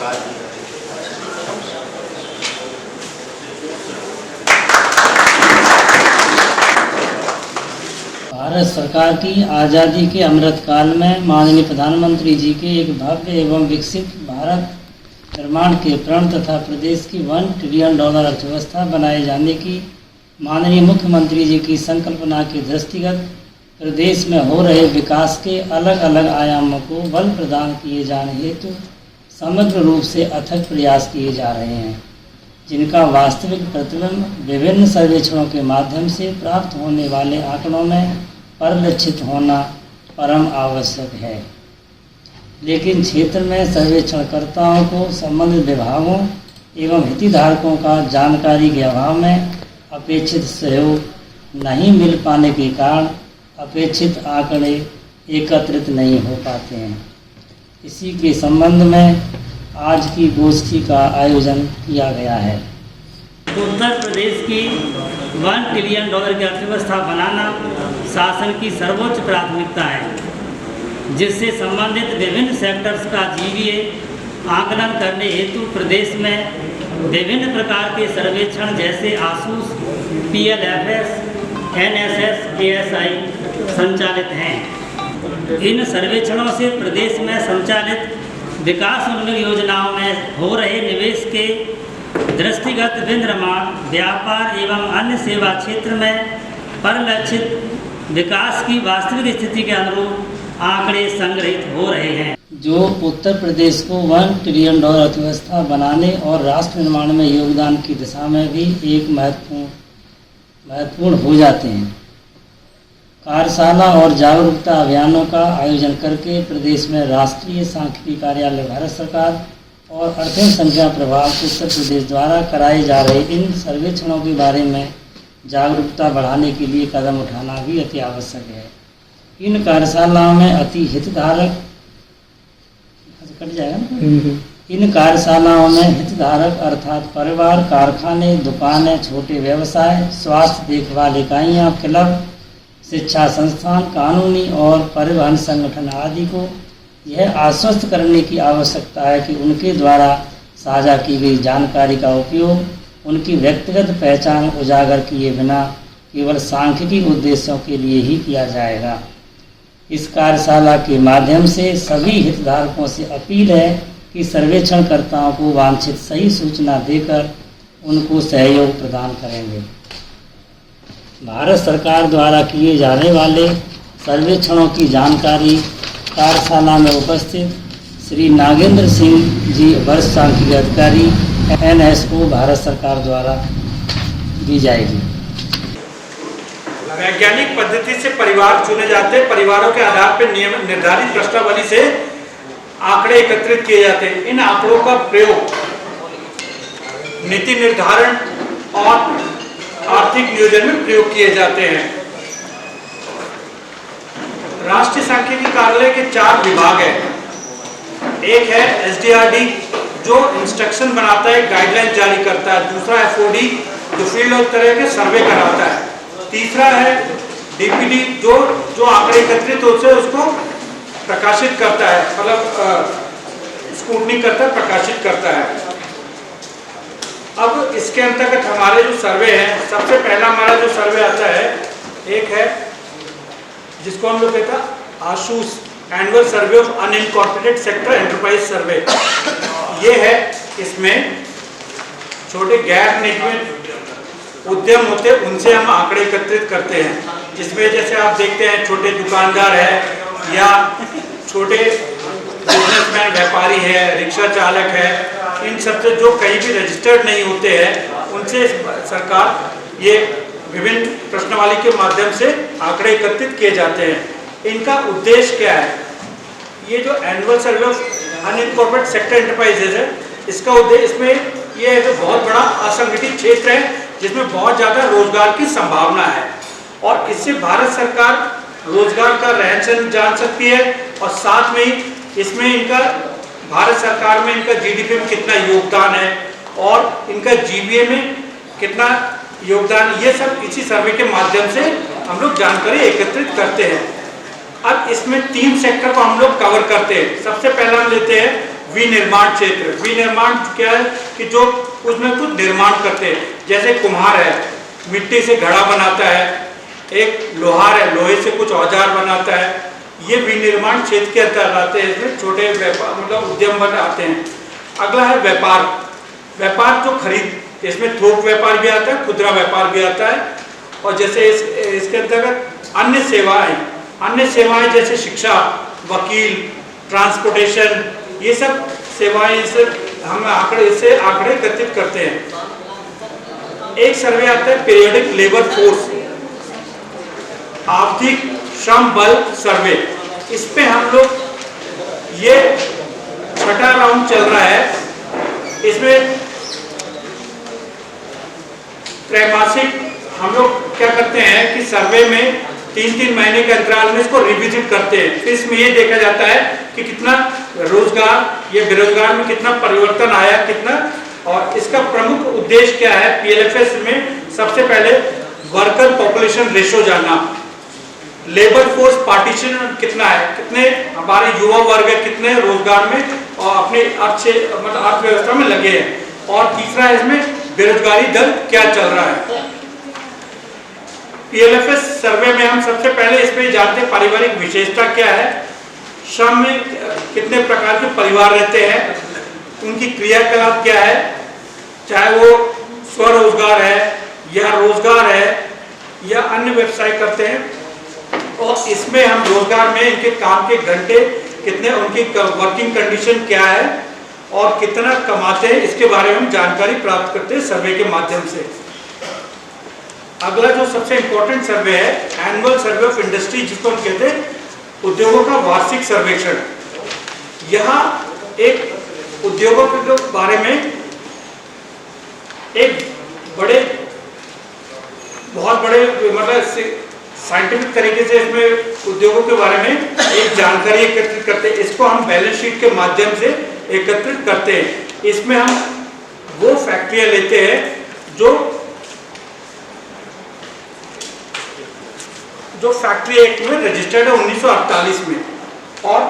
भारत सरकार की आज़ादी के अमृत काल में माननीय प्रधानमंत्री जी के एक भव्य एवं विकसित भारत निर्माण के प्रण तथा प्रदेश की $1 ट्रिलियन अर्थव्यवस्था बनाए जाने की माननीय मुख्यमंत्री जी की संकल्पना के दृष्टिगत प्रदेश में हो रहे विकास के अलग अलग आयामों को बल प्रदान किए जाने हेतु समग्र रूप से अथक प्रयास किए जा रहे हैं, जिनका वास्तविक प्रतिबिंब विभिन्न सर्वेक्षणों के माध्यम से प्राप्त होने वाले आंकड़ों में परिलक्षित होना परम आवश्यक है। लेकिन क्षेत्र में सर्वेक्षणकर्ताओं को संबंधित विभागों एवं हितधारकों का जानकारी के अभाव में अपेक्षित सहयोग नहीं मिल पाने के कारण अपेक्षित आंकड़े एकत्रित नहीं हो पाते हैं। इसी के संबंध में आज की गोष्ठी का आयोजन किया गया है। उत्तर प्रदेश की $1 ट्रिलियन की अर्थव्यवस्था बनाना शासन की सर्वोच्च प्राथमिकता है, जिससे संबंधित विभिन्न सेक्टर्स का जीवीए आकलन करने हेतु प्रदेश में विभिन्न प्रकार के सर्वेक्षण जैसे आसूस, PLFS, NSS, ASI संचालित हैं। इन सर्वेक्षणों से प्रदेश में संचालित विकास उन्मुख योजनाओं में हो रहे निवेश के दृष्टिगत विनिर्माण, व्यापार एवं अन्य सेवा क्षेत्र में परिलक्षित विकास की वास्तविक स्थिति के अनुरूप आंकड़े संग्रहित हो रहे हैं, जो उत्तर प्रदेश को $1 ट्रिलियन अर्थव्यवस्था बनाने और राष्ट्र निर्माण में योगदान की दिशा में भी एक महत्वपूर्ण हो जाते हैं। कार्यशाला और जागरूकता अभियानों का आयोजन करके प्रदेश में राष्ट्रीय सांख्यिकी कार्यालय भारत सरकार और अर्थहीन संख्या प्रभाग उत्तर प्रदेश द्वारा कराए जा रहे इन सर्वेक्षणों के बारे में जागरूकता बढ़ाने के लिए कदम उठाना भी अति आवश्यक है। इन कार्यशालाओं में इन कार्यशालाओं में हितधारक अर्थात परिवार, कारखाने, दुकानें, छोटे व्यवसाय, स्वास्थ्य देखभाल इकाइयाँ, क्लब, शिक्षा संस्थान, कानूनी और परिवहन संगठन आदि को यह आश्वस्त करने की आवश्यकता है कि उनके द्वारा साझा की गई जानकारी का उपयोग उनकी व्यक्तिगत पहचान उजागर किए बिना केवल सांख्यिकी उद्देश्यों के लिए ही किया जाएगा। इस कार्यशाला के माध्यम से सभी हितधारकों से अपील है कि सर्वेक्षणकर्ताओं को वांछित सही सूचना देकर उनको सहयोग प्रदान करेंगे। भारत सरकार द्वारा किए जाने वाले सर्वेक्षणों की जानकारी कार्यशाला में उपस्थित श्री नागेंद्र सिंह जी, वरिष्ठ सांख्यिकी अधिकारी NSO, भारत सरकार द्वारा दी जाएगी। वैज्ञानिक पद्धति से परिवार चुने जाते हैं। परिवारों के आधार पर निर्धारित प्रश्नावली से आंकड़े एकत्रित किए जाते हैं। इन आंकड़ों का प्रयोग नीति निर्धारण और आर्थिक नियोजन में प्रयोग किए जाते हैं। राष्ट्रीय सांख्यिकी कार्यालय के 4 विभाग हैं। एक है SDRD जो इंस्ट्रक्शन बनाता है, गाइडलाइन जारी करता है। दूसरा FOD जो फील्ड और तरह के सर्वे कराता है। तीसरा है DPD जो आंकड़े एकत्रित होते हैं उसको प्रकाशित करता है, मतलब स्क्रूटनी करता है, प्रकाशित करता है। अब इसके अंतर्गत हमारे जो सर्वे हैं, सबसे पहला हमारा जो सर्वे आता है, एक है जिसको हम लोग कहते हैं ASUSE, annual survey of unincorporated sector enterprise survey. ये है, इसमें छोटे गैर निगमित उद्यम होते हैं, उनसे हम आंकड़े एकत्रित करते हैं। जिसमें जैसे आप देखते हैं छोटे दुकानदार है या छोटे बिजनेसमैन, व्यापारी है, रिक्शा चालक है, इन सबसे जो कहीं भी रजिस्टर्ड नहीं होते हैं उनसे सरकार ये विभिन्न प्रश्नावली के माध्यम से आंकड़े एकत्रित किए जाते हैं। इनका उद्देश्य क्या है? ये जो annual survey of unincorporated sector enterprises है, इसका उद्देश्य इसमें ये है कि बहुत बड़ा असंगठित क्षेत्र है जिसमें बहुत ज़्यादा रोजगार की संभावना है और इससे भारत सरकार रोजगार का रहन सहन जान सकती है और साथ में ही इसमें इनका भारत सरकार में इनका GDP में कितना योगदान है और इनका GVA में कितना योगदान, ये सब इसी सर्वे के माध्यम से हम लोग जानकारी एकत्रित करते हैं। अब इसमें 3 सेक्टर को हम लोग कवर करते हैं। सबसे पहला हम लेते हैं विनिर्माण क्षेत्र। विनिर्माण क्या है कि जो उसमें कुछ निर्माण करते हैं, जैसे कुम्हार है, मिट्टी से घड़ा बनाता है, एक लोहार है, लोहे से कुछ औजार बनाता है, ये विनिर्माण क्षेत्र के अंतर्गत आते हैं। इसमें छोटे व्यापार मतलब उद्यम आते हैं। अगला है व्यापार। व्यापार जो खरीद, इसमें थोक व्यापार भी आता है, खुदरा व्यापार भी आता है। और जैसे इसके अंतर्गत अन्य सेवाएं जैसे शिक्षा, वकील, ट्रांसपोर्टेशन, ये सब सेवाएं से हम आंकड़े एकत्रित करते हैं। एक सर्वे आता है पीरियडिक लेबर फोर्स, आवधिक श्रम बल सर्वे। इस पे हम लोग, ये छठा राउंड चल रहा है। इसमें त्रैमासिक हम लोग क्या करते हैं कि सर्वे में 3-3 महीने के अंतराल में इसको रिविजिट करते हैं। फिर इसमें ये देखा जाता है कि कितना रोजगार या बेरोजगार में कितना परिवर्तन आया, कितना। और इसका प्रमुख उद्देश्य क्या है, पीएलएफएस में सबसे पहले वर्कर पॉपुलेशन रेशो जानना, लेबर फोर्स पार्टीशन कितना है, कितने हमारे युवा वर्ग है, कितने रोजगार में और अपने अर्थव्यवस्था में लगे हैं। और तीसरा है इसमें बेरोजगारी दर क्या चल रहा है। पीएलएफएस सर्वे में हम सबसे पहले इसमें जानते हैं पारिवारिक विशेषता क्या है, श्रम में कितने प्रकार के परिवार रहते हैं, उनकी क्रियाकलाप क्या है, चाहे वो स्वरोजगार है या रोजगार है या अन्य व्यवसाय करते हैं। और इसमें हम रोजगार में इनके काम के घंटे कितने, उनकी वर्किंग कंडीशन क्या है और कितना कमाते हैं, इसके बारे में हम जानकारी प्राप्त करते हैं सर्वे के माध्यम से। अगला जो सबसे इंपॉर्टेंट सर्वे है, एनुअल सर्वे ऑफ इंडस्ट्री, जिसको हम कहते हैं उद्योगों का वार्षिक सर्वेक्षण। यहाँ एक उद्योगों के बारे में एक बहुत बड़े मतलब साइंटिफिक तरीके से इसमें उद्योगों के बारे में एक जानकारी एकत्रित करते हैं। इसको हम बैलेंस शीट के माध्यम से एकत्रित करते हैं। इसमें हम वो फैक्ट्रियां लेते हैं जो फैक्ट्री एक्ट में रजिस्टर्ड है 1948 में। और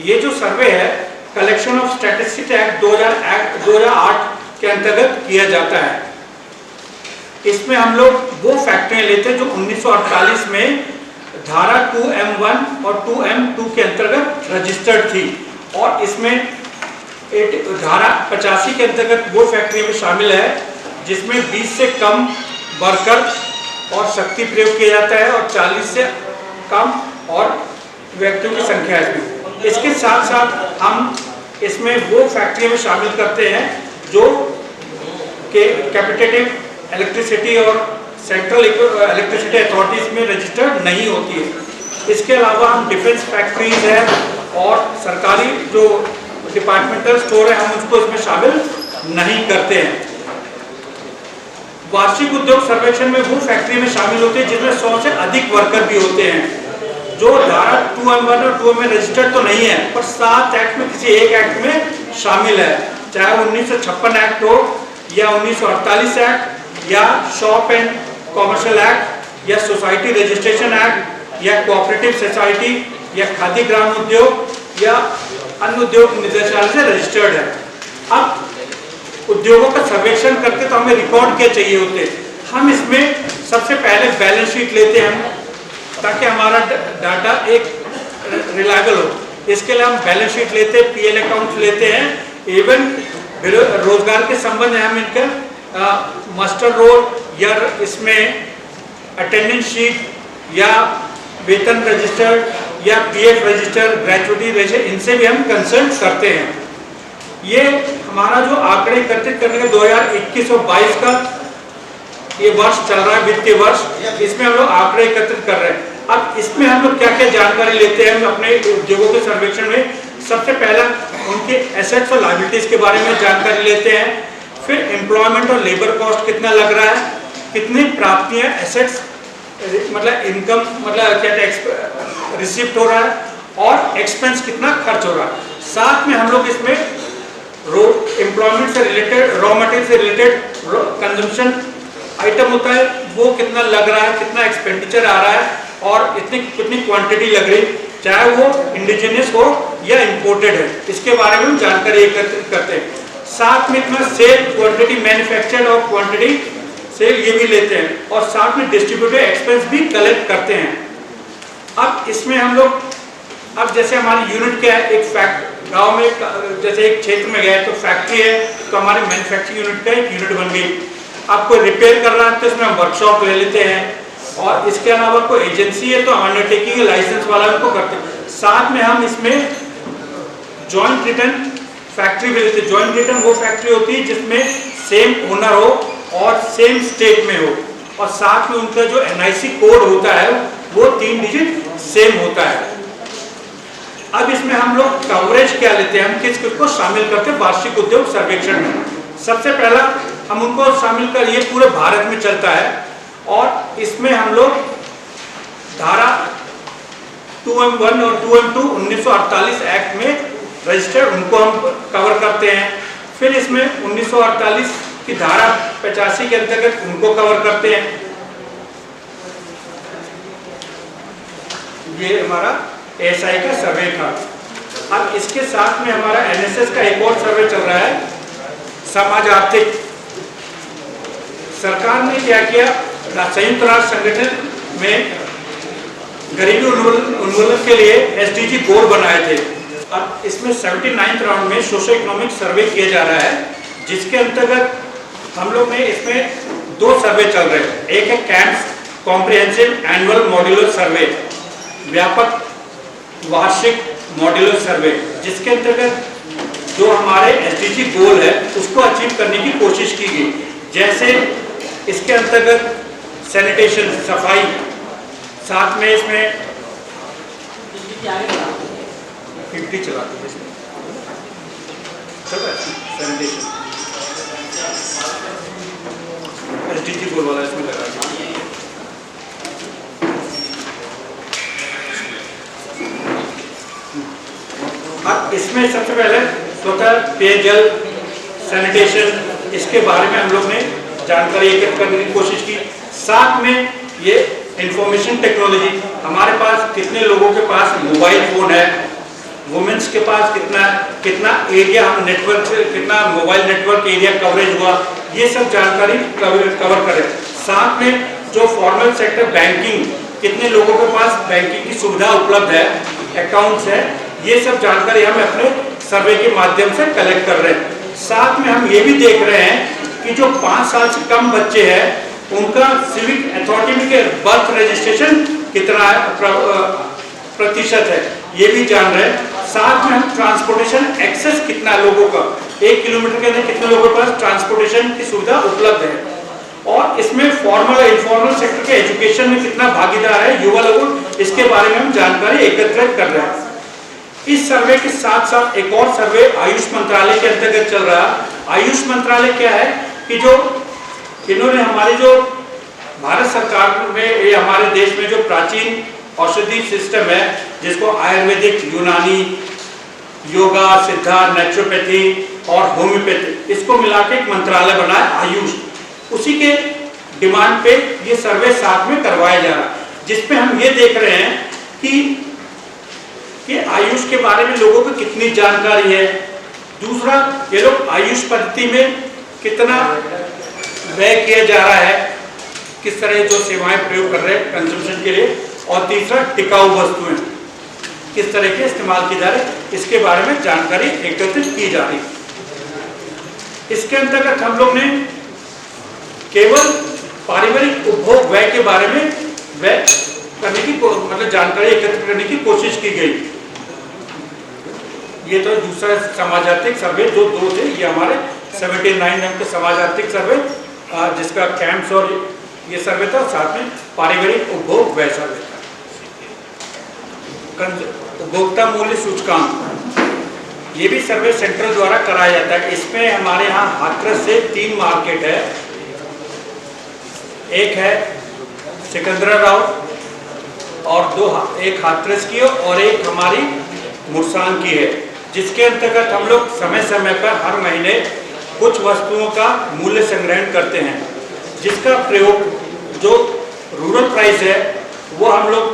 ये जो सर्वे है कलेक्शन ऑफ स्टैटिस्टिक्स एक्ट 2008 के अंतर्गत किया जाता है। इसमें हम लोग वो फैक्ट्रियां लेते हैं जो 1948 में धारा 2M1 और 2M2 के अंतर्गत रजिस्टर्ड थी। और इसमें धारा 85 के अंतर्गत वो फैक्ट्री में शामिल है जिसमें 20 से कम वर्कर और शक्ति प्रयोग किया जाता है और 40 से कम और व्यक्तियों की संख्या है। इसके साथ साथ हम इसमें वो फैक्ट्री में शामिल करते हैं जो कैपिटेटिव इलेक्ट्रिसिटी और सेंट्रल इलेक्ट्रिसिटी अथॉरिटीज में रजिस्टर्ड नहीं होती है। इसके अलावा हम डिफेंस फैक्ट्रीज है और सरकारी जो डिपार्टमेंटल स्टोर है, हम उसको इसमें शामिल नहीं करते हैं। वार्षिक उद्योग सर्वेक्षण में वो फैक्ट्री में शामिल होते हैं जिसमें 100 से अधिक वर्कर भी होते हैं, जो धारा 2M1 और 2M में रजिस्टर्ड तो नहीं है पर 7 एक्ट में किसी एक एक्ट में शामिल है, चाहे 1956 एक्ट हो या 1948 एक्ट या शॉप एंड कॉमर्शियल एक्ट या सोसाइटी रजिस्ट्रेशन एक्ट या कोऑपरेटिव सोसाइटी या खादी ग्राम उद्योग या अन्य उद्योग निदेशालय से रजिस्टर्ड है। अब उद्योगों का सर्वेक्षण करते तो हमें रिकॉर्ड क्या चाहिए होते, हम इसमें सबसे पहले बैलेंस शीट लेते हैं ताकि हमारा डाटा एक रिलायबल हो। इसके लिए हम बैलेंस शीट लेते हैं, पीएल अकाउंट लेते हैं, इवन रोजगार के संबंध में हम इनका मास्टर रोल या इसमें अटेंडेंस शीट या वेतन रजिस्टर या पीएफ रजिस्टर, ग्रेजुएटी रजिस्टर, इनसे भी हम कंसल्ट करते हैं। ये हमारा जो आंकड़े एकत्रित करने का 2021 और 22 का ये वर्ष चल रहा है, वित्तीय वर्ष, इसमें हम लोग आंकड़े एकत्रित कर रहे हैं। अब इसमें हम लोग क्या क्या जानकारी लेते हैं अपने उद्योगों के सर्वेक्षण में। सबसे पहला उनके एसेट्स और लायबिलिटीज के बारे में जानकारी लेते हैं, फिर एम्प्लॉयमेंट और लेबर कॉस्ट कितना लग रहा है, कितनी प्राप्तियां एसेट्स मतलब इनकम मतलब क्या रिसिप्ट हो रहा है और एक्सपेंस कितना खर्च हो रहा है। साथ में हम लोग इसमें एम्प्लॉयमेंट से रिलेटेड, रॉ मटेरियल से रिलेटेड कंजम्पशन आइटम होता है वो कितना लग रहा है, कितना एक्सपेंडिचर आ रहा है और कितनी क्वांटिटी लग रही है, चाहे वो इंडिजिनियस हो या इंपोर्टेड है, इसके बारे में हम जानकारी एकत्रित करते हैं। साथ में इतना सेल क्वांटिटी, मैन्युफैक्चर्ड और क्वांटिटी सेल ये भी लेते हैं, और साथ में डिस्ट्रीब्यूटर एक्सपेंस भी कलेक्ट करते हैं। अब इसमें हम लोग, अब जैसे हमारी यूनिट क्या है, एक गांव में जैसे एक क्षेत्र में गए तो फैक्ट्री है, तो हमारे मैन्युफैक्चरिंग यूनिट का एक यूनिट बन गई। आप कोई रिपेयर कर रहा है तो इसमें हम वर्कशॉप ले लेते हैं, और इसके अलावा कोई एजेंसी है तो अंडरटेकिंग लाइसेंस वाला उनको करते हैं। साथ में हम इसमें जॉइंट रिटर्न फैक्ट्री भी लेते हैं। जॉइंट रिटर्न वो फैक्ट्री होती है जिसमें सेम ओनर हो और सेम स्टेट में हो, और साथ में उनका जो NIC कोड होता है वो 3 डिजिट सेम होता है। अब इसमें हम लोग कवरेज क्या लेते हैं, हम किस किस को शामिल करते हैं वार्षिक उद्योग सर्वेक्षण में। सबसे पहला हम उनको शामिल कर, ये पूरे भारत में चलता है, और इसमें हम लोग धारा 2M1 और 2M2 1948 एक्ट में रजिस्टर्ड उनको हम कवर करते हैं। फिर इसमें 1948 की धारा 85 के अंतर्गत उनको कवर करते हैं। ये हमारा SI का सर्वे था। अब इसके साथ में हमारा NSS का एक और सर्वे चल रहा है, समाज आर्थिक। सरकार ने क्या किया, संयुक्त राष्ट्र संगठन में गरीबी उन्मूलन के लिए SDG गोल बनाए थे। अब इसमें 79th राउंड में सोशो इकोनॉमिक सर्वे किया जा रहा है, जिसके अंतर्गत हम लोग ने इसमें 2 सर्वे चल रहे हैं। एक है कैंप्स कॉम्प्रिहेंसिव एनुअल मॉड्यूलर सर्वे, व्यापक वार्षिक मॉड्यूलर सर्वे, जिसके अंतर्गत जो हमारे SDG गोल है उसको अचीव करने की कोशिश की गई। जैसे इसके अंतर्गत सैनिटेशन, सफाई, साथ में इसमें 50 चलाते हैं सैनिटेशन, SDG गोल वाला इसमें लगा दिया। अब इसमें सबसे पहले स्वतः पेयजल, सैनिटेशन, इसके बारे में हम लोग ने जानकारी एकत्र करने की कोशिश की। साथ में ये इंफॉर्मेशन टेक्नोलॉजी, हमारे पास कितने लोगों के पास मोबाइल फोन है, वुमेन्स के पास कितना एरिया हम नेटवर्क से, कितना मोबाइल नेटवर्क एरिया कवरेज हुआ, ये सब जानकारी कवर करें। साथ में जो फॉर्मल सेक्टर बैंकिंग, कितने लोगों के पास बैंकिंग की सुविधा उपलब्ध है, अकाउंट्स है, ये सब जानकारी हम अपने सर्वे के माध्यम से कलेक्ट कर रहे हैं। साथ में हम ये भी देख रहे हैं कि जो 5 साल से कम बच्चे हैं उनका सिविक अथॉरिटी के बर्थ रजिस्ट्रेशन कितना प्रतिशत है, ये भी जान रहे हैं। साथ में हम ट्रांसपोर्टेशन एक्सेस कितना लोगों का, 1 किलोमीटर के अंदर कितने लोगों के पास ट्रांसपोर्टेशन की सुविधा उपलब्ध है, और इसमें फॉर्मल और इनफॉर्मल सेक्टर के एजुकेशन में कितना भागीदार है युवा लोग, इसके बारे में हम जानकारी एकत्रित कर रहे हैं। इस सर्वे के साथ साथ एक और सर्वे आयुष मंत्रालय के अंतर्गत चल रहा है। आयुष मंत्रालय क्या है कि जो इन्होंने हमारे जो भारत सरकार में, ये हमारे देश में जो प्राचीन औषधि सिस्टम है, जिसको आयुर्वेदिक, यूनानी, योगा, सिद्धा, नेचुरोपैथी और होम्योपैथी, इसको मिला के एक मंत्रालय बना है आयुष। उसी के डिमांड पे ये सर्वे साथ में करवाया जा रहा है, जिसपे हम ये देख रहे हैं कि आयुष के बारे में लोगों को कितनी जानकारी है। दूसरा, ये लोग आयुष पद्धति में कितना व्यय किया जा रहा है, किस तरह जो सेवाएं प्रयोग कर रहे हैं कंजम्पशन के लिए, और तीसरा टिकाऊ वस्तुएं किस तरह के इस्तेमाल की जा रही है, इसके बारे में जानकारी एकत्रित की जा रही है। इसके अंतर्गत हम लोग ने केवल पारिवारिक उपभोग व्यय के बारे में व्यय करने की मतलब जानकारी एकत्रित करने की कोशिश की गई। ये तो दूसरा समाज आर्थिक सर्वे जो 2 थे, ये हमारे 79 नंबर के समाज आर्थिक सर्वे, जिसका कैंप्स और ये सर्वे था, साथ में पारिवारिक उपभोग व्यय सर्वे था। उपभोक्ता मूल्य सूचकांक, ये भी सर्वे सेंट्रल द्वारा कराया जाता है। इसमें हमारे यहाँ हाथरस से 3 मार्केट है, एक है सिकंदराबाद और एक हाथरस की और एक हमारी मुरसान की है, जिसके अंतर्गत हम लोग समय समय पर हर महीने कुछ वस्तुओं का मूल्य संग्रहण करते हैं, जिसका प्रयोग जो रूरल प्राइस है वो हम लोग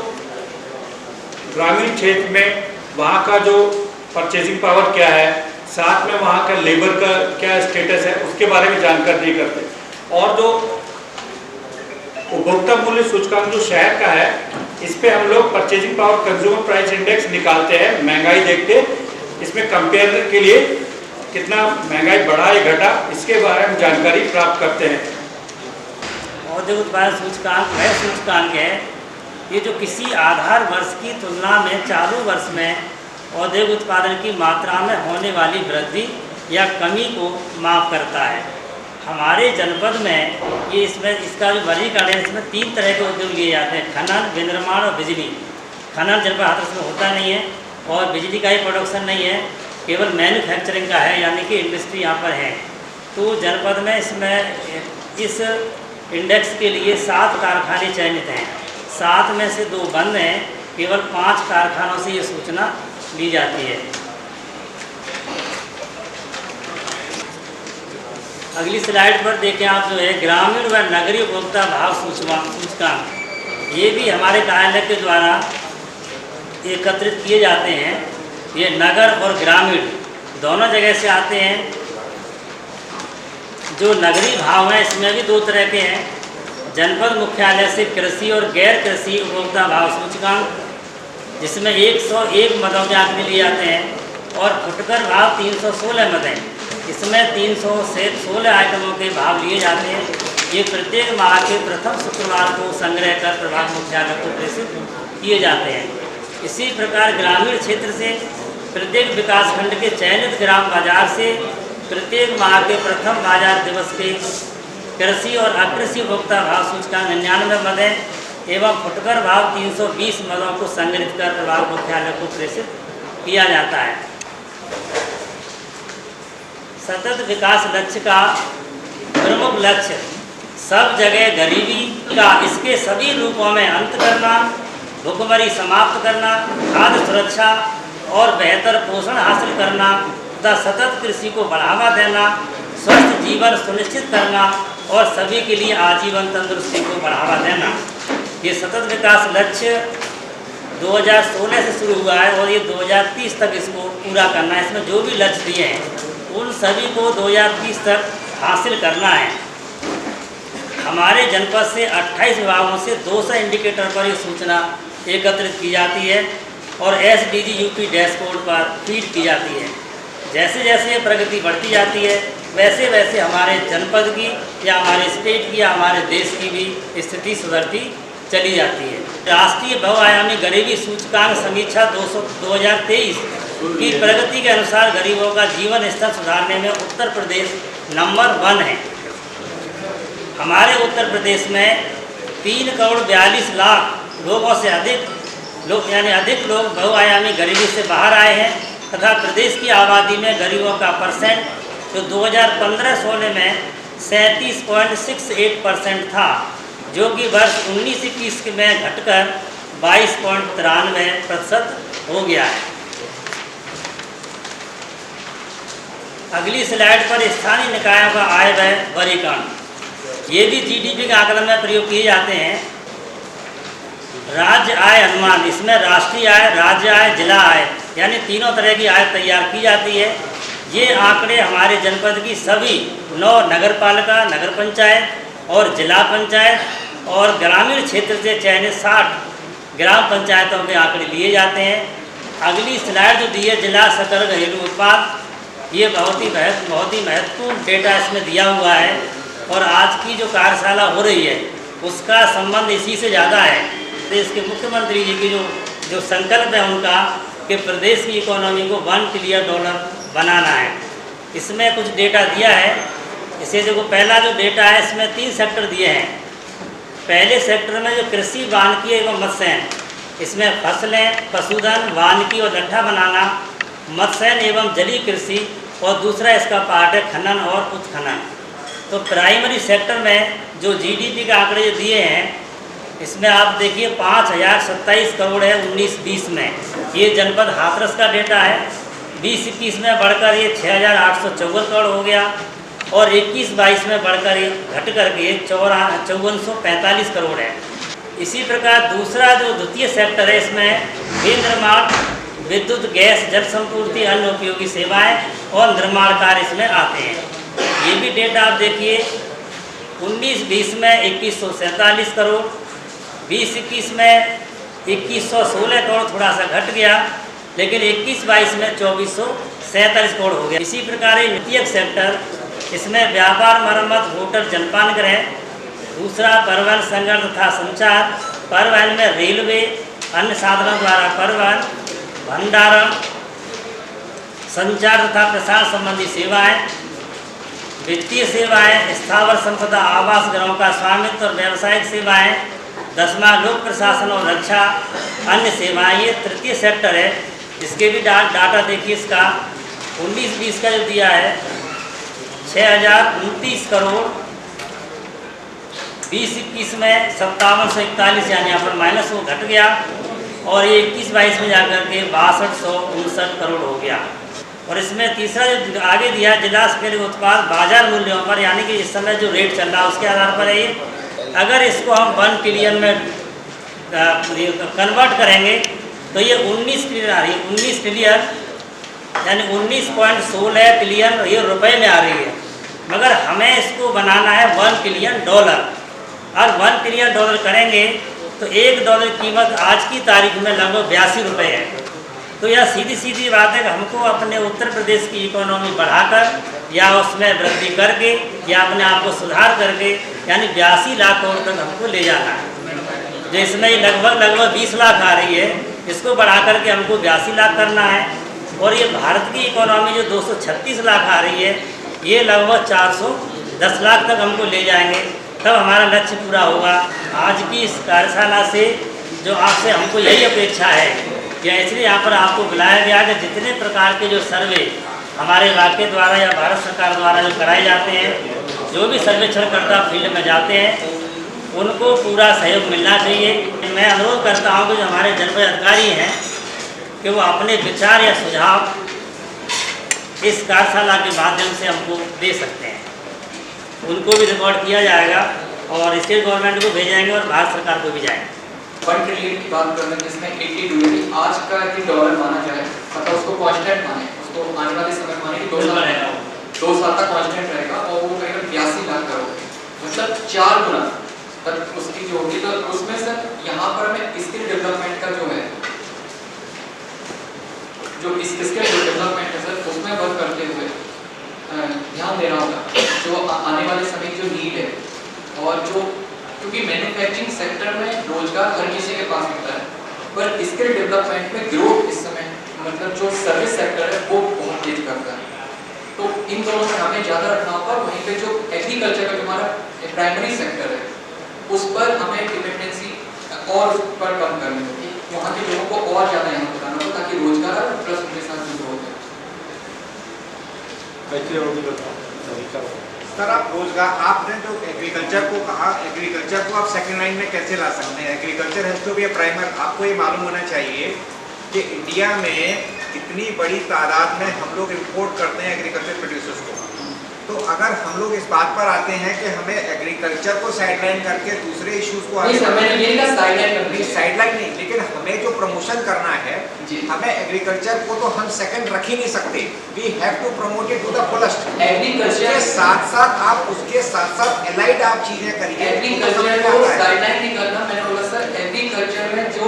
ग्रामीण क्षेत्र में वहाँ का जो परचेजिंग पावर क्या है, साथ में वहाँ का लेबर का क्या स्टेटस है, उसके बारे में जानकारी नहीं करते। और जो उपभोक्ता मूल्य सूचकांक जो शहर का है, इस पे हम लोग purchasing power consumer price index निकालते हैं, महंगाई देख के। इसमें कंपेयर के लिए कितना महंगाई बढ़ा या घटा, इसके बारे में जानकारी प्राप्त करते हैं। औद्योगिक उत्पादन सूचकांक वह सूचकांक है ये जो किसी आधार वर्ष की तुलना में चालू वर्ष में औद्योगिक उत्पादन की मात्रा में होने वाली वृद्धि या कमी को माप करता है। हमारे जनपद में ये इसका जो वर्गीकरण है, इसमें 3 तरह के उद्योग लिए जाते हैं: खनन, विनिर्माण और बिजली। खनन जनपद हाथरस में होता नहीं है और बिजली का ही प्रोडक्शन नहीं है, केवल मैन्युफैक्चरिंग का है, यानी कि इंडस्ट्री यहाँ पर है। तो जनपद में इसमें इस इंडेक्स के लिए 7 कारखाने चयनित हैं। 7 में से 2 बंद हैं, केवल 5 कारखानों से ये सूचना ली जाती है। अगली स्लाइड पर देखें आप, जो है ग्रामीण व नगरीय उपभोक्ता भाव सूचकांक, ये भी हमारे कार्यालय के द्वारा एकत्रित किए जाते हैं। ये नगर और ग्रामीण दोनों जगह से आते हैं। जो नगरीय भाव हैं इसमें भी 2 तरह के हैं: जनपद मुख्यालय से कृषि और गैर कृषि उपभोक्ता भाव सूचकांक, जिसमें 101 मदों के आंकड़े लिए जाते हैं, और फुटकर भाव 316 मद हैं। इसमें 316 आइटमों के भाव लिए जाते हैं। ये प्रत्येक माह के प्रथम शुक्रवार को संग्रह कर प्रभाग मुख्यालय को प्रेषित किए जाते हैं। इसी प्रकार ग्रामीण क्षेत्र से प्रत्येक विकासखंड के चयनित ग्राम बाजार से प्रत्येक माह के प्रथम बाजार दिवस के कृषि और अकृषि उपभोक्ता भाव सूचकांक 99 मद है एवं फुटकर भाव 320 मदों को संग्रहित कर प्रभाग मुख्यालय को प्रेषित किया जाता है। सतत विकास लक्ष्य का प्रमुख लक्ष्य सब जगह गरीबी का इसके सभी रूपों में अंत करना, भुखमरी समाप्त करना, खाद्य सुरक्षा और बेहतर पोषण हासिल करना तथा सतत कृषि को बढ़ावा देना, स्वस्थ जीवन सुनिश्चित करना और सभी के लिए आजीवन तंदुरुस्ती को बढ़ावा देना। ये सतत विकास लक्ष्य 2016 से शुरू हुआ है और ये 2030 तक इसको पूरा करना है। इसमें जो भी लक्ष्य दिए हैं उन सभी को 2030 तक हासिल करना है। हमारे जनपद से 28 विभागों से 200 इंडिकेटर पर ये सूचना एकत्रित की जाती है और SDG UP डैशबोर्ड पर फीड की जाती है। जैसे जैसे ये प्रगति बढ़ती जाती है वैसे वैसे हमारे जनपद की या हमारे स्टेट की या हमारे देश की भी स्थिति सुधरती चली जाती है। राष्ट्रीय बहुआयामी गरीबी सूचकांक समीक्षा 2023 की प्रगति के अनुसार गरीबों का जीवन स्तर सुधारने में उत्तर प्रदेश नंबर 1 है। हमारे उत्तर प्रदेश में 3 करोड़ 42 लाख लोगों से अधिक लोग बहुआयामी गरीबी से बाहर आए हैं तथा प्रदेश की आबादी में गरीबों का परसेंट जो 2015-16 में 37.68% था, जो कि वर्ष 19-21 में घटकर 22.93% हो गया है। अगली स्लाइड पर स्थानीय निकायों का आय व्यय वर्गीकरण, ये भी GDP के आकलन में प्रयोग किए जाते हैं। राज्य आय अनुमान, इसमें राष्ट्रीय आय, राज्य आय, जिला आय यानी तीनों तरह की आय तैयार की जाती है। ये आंकड़े हमारे जनपद की सभी 9 नगर पालिका, नगर पंचायत और जिला पंचायत और ग्रामीण क्षेत्र से चयनित 60 ग्राम पंचायतों के आंकड़े लिए जाते हैं। अगली स्लाइड जो दी है जिला सकल घरेलू उत्पाद, ये बहुत ही महत्वपूर्ण डेटा इसमें दिया हुआ है और आज की जो कार्यशाला हो रही है उसका संबंध इसी से ज़्यादा है। प्रदेश के मुख्यमंत्री जी की जो संकल्प है उनका कि प्रदेश की इकोनॉमी को $1 ट्रिलियन बनाना है। इसमें कुछ डेटा दिया है। इसे देखो, पहला जो डेटा है इसमें 3 सेक्टर दिए हैं। पहले सेक्टर में जो कृषि, वानिकी एवं मत्स्यन, इसमें फसलें, पशुधन, वानिकी और लट्ठा बनाना, मत्स्यन एवं जलीय कृषि और दूसरा इसका पार्ट है खनन और उत्खनन। तो प्राइमरी सेक्टर में जो GDP के आंकड़े दिए हैं इसमें आप देखिए 5027 करोड़ है 19-20 में, ये जनपद हाथरस का डेटा है। 20-21 में बढ़कर ये 6854 करोड़ हो गया और 21-22 में बढ़कर ये घट करके 5445 करोड़ है। इसी प्रकार दूसरा जो द्वितीय सेक्टर है, इसमें विनिर्माण, विद्युत, गैस, जल संपूर्ति, अन्य उपयोगी सेवाएं और निर्माण कार्य इसमें आते हैं। ये भी डेटा आप देखिए, 19-20 में 2147 करोड़, 20-21 में 2116 करोड़, थोड़ा सा घट गया, लेकिन 21-22 में 2447 करोड़ हो गया। इसी प्रकार ये द्वितीय सेक्टर, इसमें व्यापार, मरम्मत, होटल, जलपान गृह, दूसरा परिवहन, संगठन तथा संचार, परिवहन में रेलवे, अन्य साधनों द्वारा परिवहन, भंडारण, संचार तथा प्रसार संबंधी सेवाएं, वित्तीय सेवाएं, स्थावर संपदा, आवास गृहों का स्वामित्व और व्यावसायिक सेवाएं, 10वां लोक प्रशासन और रक्षा, अन्य सेवाएं, ये तृतीय सेक्टर है। इसके भी डाटा देखिए, इसका 19-20 का जो दिया है 6029 करोड़, 20-21 में 5741, यानी यहाँ पर माइनस वो घट गया, और ये 21-22 में जाकर के 6259 करोड़ हो गया। और इसमें तीसरा जो आगे दिया, जिला स्तरीय उत्पाद बाजार मूल्यों पर, यानी कि इस समय जो रेट चल रहा है उसके आधार पर है ये। अगर इसको हम 1 ट्रिलियन में कन्वर्ट करेंगे तो ये 19 ट्रिलियन आ रही है, 19 ट्रिलियन यानी 19.16 ट्रिलियन ये रुपए में आ रही है। मगर हमें इसको बनाना है $1 ट्रिलियन, और $1 ट्रिलियन करेंगे तो $1 की कीमत आज की तारीख में लगभग 82 रुपये है। तो यह सीधी सीधी बात है कि हमको अपने उत्तर प्रदेश की इकोनॉमी बढ़ाकर या उसमें वृद्धि करके या अपने आप को सुधार करके, यानी 82 लाख करोड़ तक हमको ले जाना है। जो इसमें लगभग 20 लाख आ रही है, इसको बढ़ा करके हमको 82 लाख करना है। और ये भारत की इकोनॉमी जो 236 लाख आ रही है, ये लगभग 410 लाख तक हमको ले जाएंगे, तब हमारा लक्ष्य पूरा होगा। आज की इस कार्यशाला से जो आपसे हमको यही अपेक्षा है, या इसलिए यहाँ पर आपको बुलाया गया कि जितने प्रकार के जो सर्वे हमारे इलाके द्वारा या भारत सरकार द्वारा जो कराए जाते हैं, जो भी सर्वेक्षणकर्ता फील्ड में जाते हैं, उनको पूरा सहयोग मिलना चाहिए। मैं अनुरोध करता हूँ कि जो हमारे जनपद अधिकारी हैं कि वो अपने विचार या सुझाव इस कार्यशाला के माध्यम से हमको दे सकते हैं। उनको भी रिकॉर्ड किया जाएगा और स्टेट गवर्नमेंट को भेजेंगे और भारत सरकार को भी जाएंगे। 1 ट्रिलियन की बात कर रहे हैं, जिसमें 80 डॉलर आज का ही डॉलर माना जाए, मतलब उसको कांस्टेंट माने, उसको आने वाले समय माने कि 2 साल तक कांस्टेंट रहेगा, और वो करीबन 82 लाख करोड़, मतलब 4 गुना तक उसकी जो होगी। तो उसमें सर यहाँ पर हमें स्किल डेवलपमेंट का जो है, जो स्किल डेवलपमेंट है सर, उसमें वर्क करते हुए ध्यान देना होगा जो आने वाले समय की जो नीड है। और जो क्योंकि मैन्युफैक्चरिंग सेक्टर में रोजगार हर किसी के पास मिलता है, पर स्किल डेवलपमेंट में ग्रोथ इस समय, मतलब जो सर्विस सेक्टर है वो बहुत तेज करता है। तो इन दोनों में हमें ज़्यादा रखना होगा। वहीं पे जो एग्रीकल्चर का जो हमारा प्राइमरी सेक्टर है, उस पर हमें डिपेंडेंसी और उस पर कम करनी होगी, वहाँ के लोगों को और ज़्यादा यहाँ बताना होगा, ताकि रोजगार प्लस उनके साथ जो ग्रोथ है। सर आप रोजगार, आपने जो एग्रीकल्चर को कहा, एग्रीकल्चर को आप सेकंड लाइन में कैसे ला सकते हैं? Agriculture has to be a primer. आपको ये मालूम होना चाहिए कि इंडिया में इतनी बड़ी तादाद में हम लोग इंपोर्ट करते हैं एग्रीकल्चर प्रोड्यूसर्स को। तो अगर हम लोग इस बात पर आते हैं कि हमें एग्रीकल्चर को साइडलाइन करके दूसरे इश्यूज को आगे साइडलाइन नहीं, लेकिन हमें जो प्रमोशन करना है, हमें एग्रीकल्चर को तो हम सेकंड रख ही नहीं सकते। We have to promote it to the fullest. Agriculture के साथ साथ आप उसके साथ साथ एलाइड आप चीजें करिए। एग्रीकल्चर को साइडलाइन नहीं करना। मैंने बोला सर, एग्रीकल्चर में जो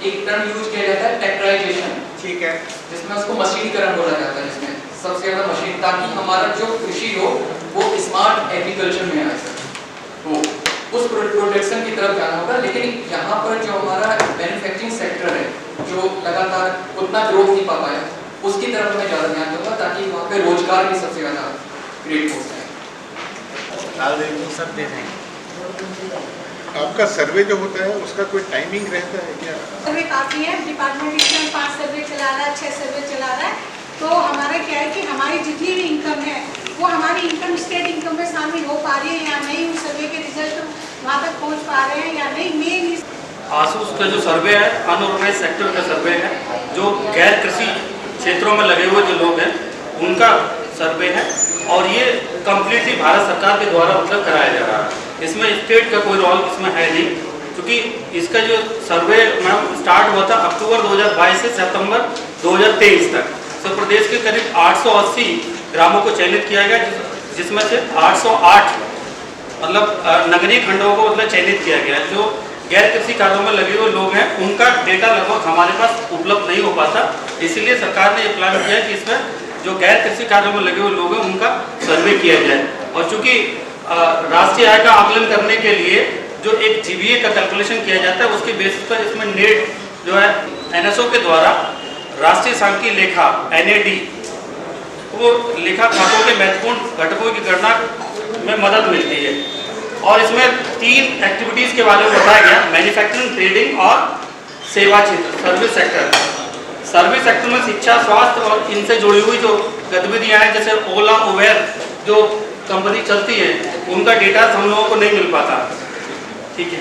एक टर्म यूज किया जाता है ट्रैक्टराइजेशन, ठीक है, जिसमें उसको मशीनीकरण बोला जाता है, जिसमें सबसे ज्यादा मशीन, ताकि हमारा जो कृषि हो वो स्मार्ट एग्रीकल्चर में आए सर। तो उस प्रोडक्शन की तरफ जाना होगा। लेकिन यहाँ पर जो हमारा मैन्युफैक्चरिंग सेक्टर है, जो लगातार उतना ग्रोथ नहीं पा पाया, उसकी तरफ हमें ज़्यादा ध्यान दूंगा, ताकि वहाँ पे रोजगार भी सबसे ज़्यादा क्रिएट हो सके। आपका सर्वे जो होता है उसका कोई टाइमिंग रहता है क्या? सर्वे काफ़ी है, डिपार्टमेंट इस टाइम 5 सर्वे चला रहा है, 6 सर्वे चला रहा है। तो हमारा क्या है कि हमारी जितनी भी इनकम है वो हमारी इनकम स्टेट इनकम में शामिल हो पा रही है या नहीं, उस सर्वे के रिजल्ट वहाँ तक पहुँच पा रहे हैं या नहीं। मेन आसूस का जो सर्वे है, अनऑर्गेनाइज सेक्टर का सर्वे है, जो गैर कृषि क्षेत्रों में लगे हुए जो लोग हैं उनका सर्वे है, और ये कम्प्लीटली भारत सरकार के द्वारा मतलब कराया जा रहा है। इसमें स्टेट का कोई रोल इसमें है नहीं। क्योंकि इसका जो सर्वे मैम स्टार्ट हुआ था अक्टूबर 2022 से सितंबर 2023 तक। तो प्रदेश के करीब 880 ग्रामों को चयनित किया गया, जिसमें से 808 मतलब नगरीय खंडों को मतलब चयनित किया गया। जो गैर कृषि कार्यों में लगे हुए लोग हैं उनका डेटा लगभग हमारे पास उपलब्ध नहीं हो पाता, इसलिए सरकार ने ये प्लान किया कि इसमें जो गैर कृषि कार्यों में लगे हुए लोग हैं उनका सर्वे किया जाए। और चूंकि राष्ट्रीय आय का आकलन करने के लिए जो एक जीबीए का कैलकुलेशन किया जाता है उसके बेसिस पर इसमें नेट जो है एनएसओ के द्वारा राष्ट्रीय सांख्यिकी लेखा एनएडी वो लेखा खातों के महत्वपूर्ण घटकों की गणना में मदद मिलती है। और इसमें 3 एक्टिविटीज के बारे में बताया गया, मैन्युफैक्चरिंग, ट्रेडिंग और सेवा क्षेत्र, सर्विस सेक्टर। सर्विस सेक्टर में शिक्षा, स्वास्थ्य और इनसे जुड़ी हुई जो गतिविधियां हैं जैसे ओला, उबेर जो कंपनी चलती है उनका डेटा हम लोगों को नहीं मिल पाता। ठीक है,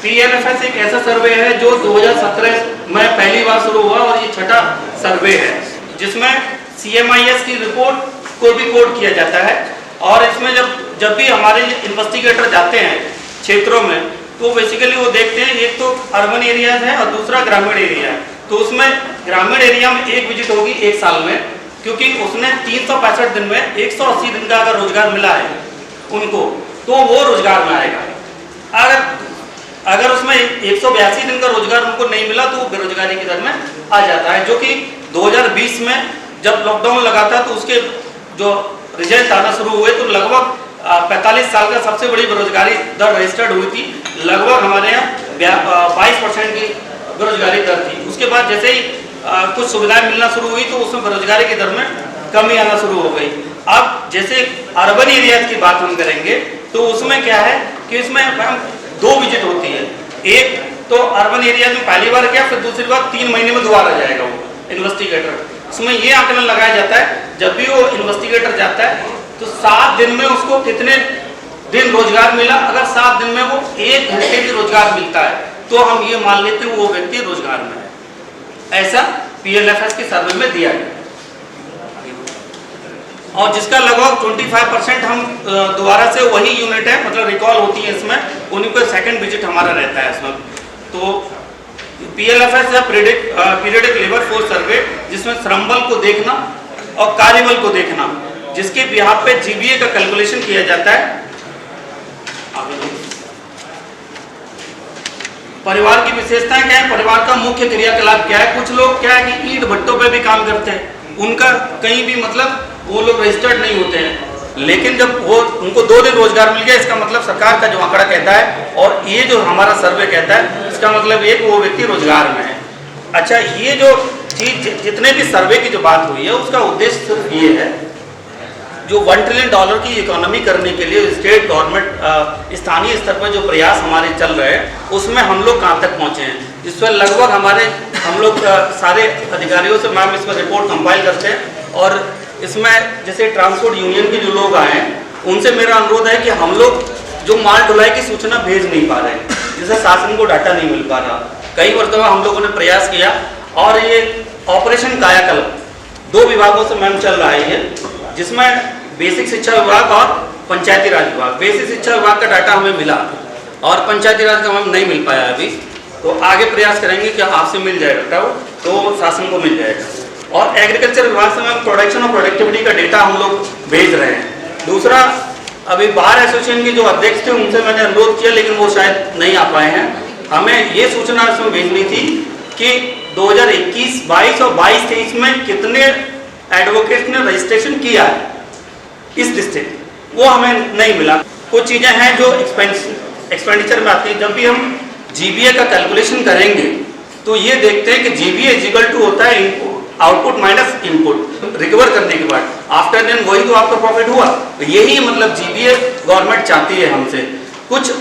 पीएलएफएस एक ऐसा सर्वे है जो 2017 में पहली बार शुरू हुआ और ये छठा सर्वे है, जिसमें सीएमआईएस की रिपोर्ट को भी कोड किया जाता है। और इसमें जब भी हमारे इन्वेस्टिगेटर जाते हैं क्षेत्रों में तो बेसिकली वो देखते हैं, एक तो अर्बन एरियाज है और दूसरा ग्रामीण एरिया है। तो उसमें ग्रामीण एरिया में एक विजिट होगी 1 साल में, क्योंकि उसने 365 दिन में 180 दिन का अगर रोजगार मिला है उनको तो वो रोजगार में आएगा। अगर उसमें 182 दिन का रोजगार उनको नहीं मिला तो वो बेरोजगारी की दर में आ जाता है, जो कि 2020 में जब लॉकडाउन लगा था तो उसके जो रिजल्ट आना शुरू हुए तो लगभग 45 साल का सबसे बड़ी बेरोजगारी दर रजिस्टर्ड हुई थी। लगभग हमारे यहाँ 22% की बेरोजगारी दर थी। उसके बाद जैसे ही कुछ सुविधाएं मिलना शुरू हुई तो उसमें बेरोजगारी की दर में कमी आना शुरू हो गई। अब जैसे अर्बन एरिया की बात हम करेंगे तो उसमें क्या है कि इसमें 2 विजिट होती है। एक तो अर्बन एरिया में पहली बार गया, फिर दूसरी बार 3 महीने में दोबारा जाएगा वो इन्वेस्टिगेटर। इसमें ये आकलन लगाया जाता है जब भी वो इन्वेस्टिगेटर जाता है तो 7 दिन में उसको कितने दिन रोजगार मिला। अगर 7 दिन में वो 1 घंटे भी रोजगार मिलता है तो हम ये मान लेते हैं वो व्यक्ति रोजगार में है। ऐसा पीएलएफएस के सर्वे में दिया गया और जिसका लगभग 25% हम दोबारा से वही यूनिट है, मतलब रिकॉल होती है इसमें, उन्हीं को सेकंड विजिट हमारा रहता है इसमें। तो पीएलएफएस है पीरियडिक लेबर फोर्स सर्वे, जिसमें श्रम बल को देखना और कार्यबल को देखना, जिसके बिहाफ पे जीबीए का कैलकुलेशन किया जाता है। परिवार की विशेषताएं क्या है, परिवार का मुख्य क्रियाकलाप क्या है। कुछ लोग क्या है कि ईंट भट्टों पे भी काम करते हैं, उनका कहीं भी मतलब वो लोग रजिस्टर्ड नहीं होते हैं, लेकिन जब वो उनको 2 दिन रोजगार मिल गया, इसका मतलब सरकार का जो आंकड़ा कहता है और ये जो हमारा सर्वे कहता है, इसका मतलब ये कि वो व्यक्ति रोजगार में है। अच्छा, ये जो चीज जितने भी सर्वे की जो बात हुई है उसका उद्देश्य सिर्फ ये है, जो $1 ट्रिलियन की इकोनॉमी करने के लिए स्टेट गवर्नमेंट स्थानीय स्तर पर जो प्रयास हमारे चल रहे हैं उसमें हम लोग कहाँ तक पहुँचे हैं। इसमें लगभग हम लोग सारे अधिकारियों से मैम इसमें रिपोर्ट कंपाइल करते हैं और इसमें जैसे ट्रांसपोर्ट यूनियन के जो लोग आए हैं उनसे मेरा अनुरोध है कि हम लोग जो माल ढुलाई की सूचना भेज नहीं पा रहे, जिससे शासन को डाटा नहीं मिल पा रहा। कई मरतबा हम लोगों ने प्रयास किया और ये ऑपरेशन कायाकल्प 2 विभागों से मैम चल रहा है, जिसमें बेसिक शिक्षा विभाग और पंचायती राज विभाग। बेसिक शिक्षा विभाग का डाटा हमें मिला और पंचायती राज का हमें नहीं मिल पाया अभी, तो आगे प्रयास करेंगे कि आपसे मिल जाएगा डाटा, तो शासन को मिल जाएगा। और एग्रीकल्चर विभाग से हम प्रोडक्शन और प्रोडक्टिविटी का डेटा हम लोग भेज रहे हैं। दूसरा, अभी बार एसोसिएशन के जो अध्यक्ष थे उनसे मैंने अनुरोध किया लेकिन वो शायद नहीं आ पाए हैं। हमें ये सूचना इसमें भेजनी थी कि 2021, 22 और 22-23 में कितने एडवोकेट ने रजिस्ट्रेशन किया है इस डिस्ट्रिक्ट, वो हमें नहीं मिला। कुछ चीज़ें हैं जो एक्सपेंडिचर में आती है। जब भी हम जीबीए का कैलकुलेशन करेंगे तो ये देखते हैं कि जीबीए इक्वल टू होता है आउटपुट माइनस इनपुट रिकवर करने के बाद, आफ्टर देन वही तो आपका प्रॉफिट हुआ। तो यही मतलब जीबीए गवर्नमेंट चाहती है हमसे। कुछ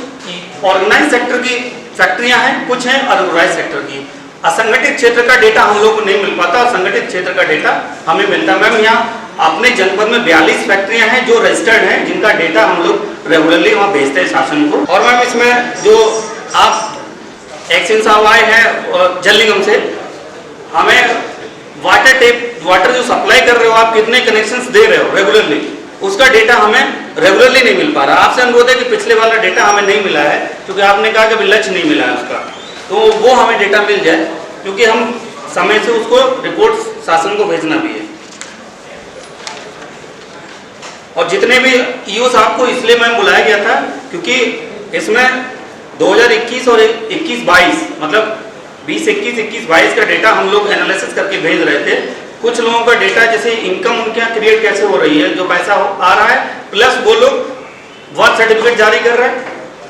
ऑर्गेनाइज सेक्टर की फैक्ट्रियां हैं, कुछ हैं अनऑर्गेनाइज सेक्टर की। असंगठित क्षेत्र का डेटा हम लोग को नहीं मिल पाता और संगठित क्षेत्र का डेटा हमें मिलता है। मैम यहाँ अपने जनपद में 42 फैक्ट्रियां हैं जो रजिस्टर्ड हैं, जिनका डेटा हम लोग रेगुलरली वहाँ भेजते हैं शासन को। और मैम इसमें जो आप एक्शन साहब आए हैं जल निगम से, हमें वाटर जो सप्लाई कर रहे हो आप, कितने कनेक्शंस दे रहे हो रेगुलरली, उसका डेटा हमें रेगुलरली नहीं मिल पा रहा। आपसे अनुरोध है कि पिछले वाला डेटा हमें नहीं मिला है, क्योंकि आपने कहा कि अभी लक्ष्य नहीं मिला है उसका, तो वो हमें डेटा मिल जाए, क्योंकि हम समय से उसको रिपोर्ट शासन को भेजना भी है। और जितने भी ईओ साहब को इसलिए मैम बुलाया गया था, क्योंकि इसमें 2021 और 21-22 मतलब 20-21, 21-22 का डेटा हम लोग एनालिसिस करके भेज रहे थे। कुछ लोगों का डेटा जैसे इनकम उनके यहाँ क्रिएट कैसे हो रही है, जो पैसा आ रहा है, प्लस वो लोग वर्क सर्टिफिकेट जारी कर रहे हैं,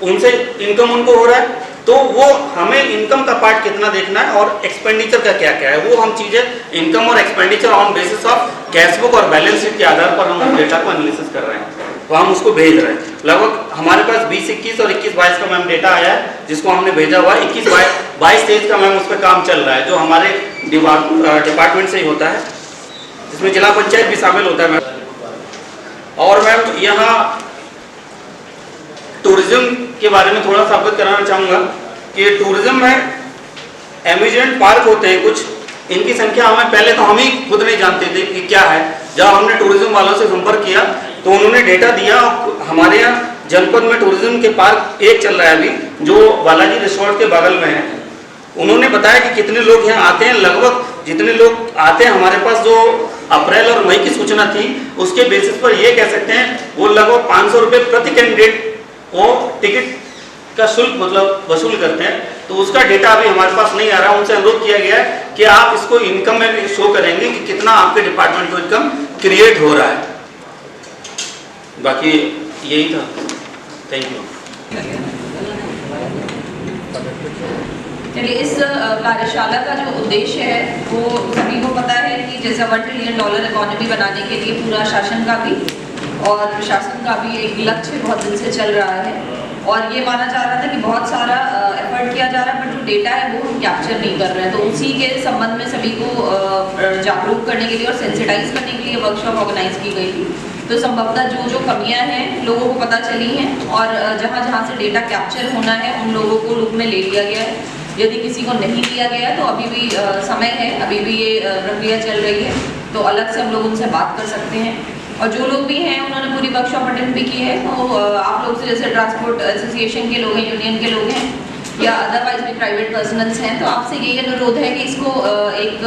उनसे इनकम उनको हो रहा है, तो वो हमें इनकम का पार्ट कितना देखना है और एक्सपेंडिचर का क्या क्या है, वो हम चीज़ें इनकम और expenditure on basis of cashbook और बैलेंस शीट के आधार पर हम डेटा को एनालिसिस कर रहे हैं, तो हम उसको भेज रहे हैं। लगभग हमारे पास 20-21 और 21-22 का मैम डेटा आया है, जिसको हमने भेजा हुआ है। 21-22-23 का मैम उस पर काम चल रहा है, जो हमारे डिपार्टमेंट से ही होता है, जिसमें जिला पंचायत भी शामिल होता है मैम। और मैम यहाँ टूरिज्म के बारे में थोड़ा सा अवगत कराना चाहूँगा कि टूरिज्म में एम्यूजमेंट पार्क होते हैं कुछ, इनकी संख्या हमें पहले तो हम ही खुद नहीं जानते थे कि क्या है। जब हमने टूरिज्म वालों से संपर्क किया तो उन्होंने डेटा दिया। हमारे यहाँ जनपद में टूरिज्म के पार्क एक चल रहा है अभी, जो बालाजी रिसोर्ट के बगल में है। उन्होंने बताया कि कितने लोग यहाँ आते हैं, लगभग जितने लोग आते हैं हमारे पास, जो अप्रैल और मई की सूचना थी उसके बेसिस पर ये कह सकते हैं वो लगभग 500 रुपये प्रति कैंडिडेट वो टिकट का शुल्क मतलब वसूल करते हैं। तो उसका डेटा अभी हमारे पास नहीं आ रहा। उनसे अनुरोध किया गया है कि आप इसको इनकम में भी शो करेंगे कि कितना आपके डिपार्टमेंट को इनकम क्रिएट हो रहा है। बाकी यही था, थैंक यू। चलिए, इस कार्यशाला का जो उद्देश्य है वो सभी को पता है कि जैसे $1 ट्रिलियन इकोनॉमी बनाने के लिए पूरा शासन का भी और प्रशासन का भी एक लक्ष्य बहुत दिन से चल रहा है, और ये माना जा रहा था कि बहुत सारा एफर्ट किया जा रहा है, बट जो डेटा है वो हम कैप्चर नहीं कर रहे हैं। तो उसी के संबंध में सभी को जागरूक करने के लिए और सेंसिटाइज करने के लिए वर्कशॉप ऑर्गेनाइज की गई थी। तो संभवतः जो जो कमियां हैं लोगों को पता चली हैं, और जहाँ जहाँ से डेटा कैप्चर होना है उन लोगों को लूप में ले लिया गया है। यदि किसी को नहीं लिया गया तो अभी भी समय है, अभी भी ये प्रक्रिया चल रही है, तो अलग से हम लोग उनसे बात कर सकते हैं। और जो लोग भी हैं उन्होंने पूरी वर्कशॉप अटेंड भी की है, तो आप लोग से जैसे ट्रांसपोर्ट एसोसिएशन के लोग हैं, यूनियन के लोग हैं, या अदरवाइज भी प्राइवेट पर्सनल्स हैं, तो आपसे यही अनुरोध है कि इसको एक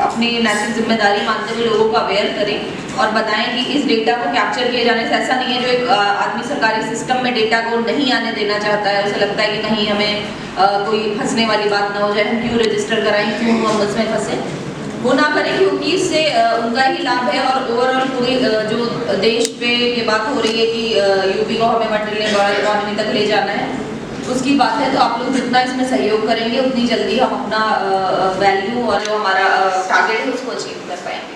अपनी नैतिक जिम्मेदारी मानते हुए लोगों को अवेयर करें और बताएं कि इस डेटा को कैप्चर किए जाने से ऐसा नहीं है जो एक आदमी सरकारी सिस्टम में डेटा को नहीं आने देना चाहता है, उसे लगता है कि कहीं हमें कोई फंसने वाली बात ना हो जाए, हम क्यों रजिस्टर कराएं, क्यों हम उसमें फंसे, वो ना करें, क्योंकि इससे उनका ही लाभ है। और ओवरऑल पूरे जो देश पे ये बात हो रही है कि यूपी को हमें $1 ट्रिलियन इकोनॉमी तक ले जाना है, उसकी बात है। तो आप लोग जितना इसमें सहयोग करेंगे उतनी जल्दी हम अपना वैल्यू और जो हमारा टारगेट है उसको अचीव कर पाएंगे।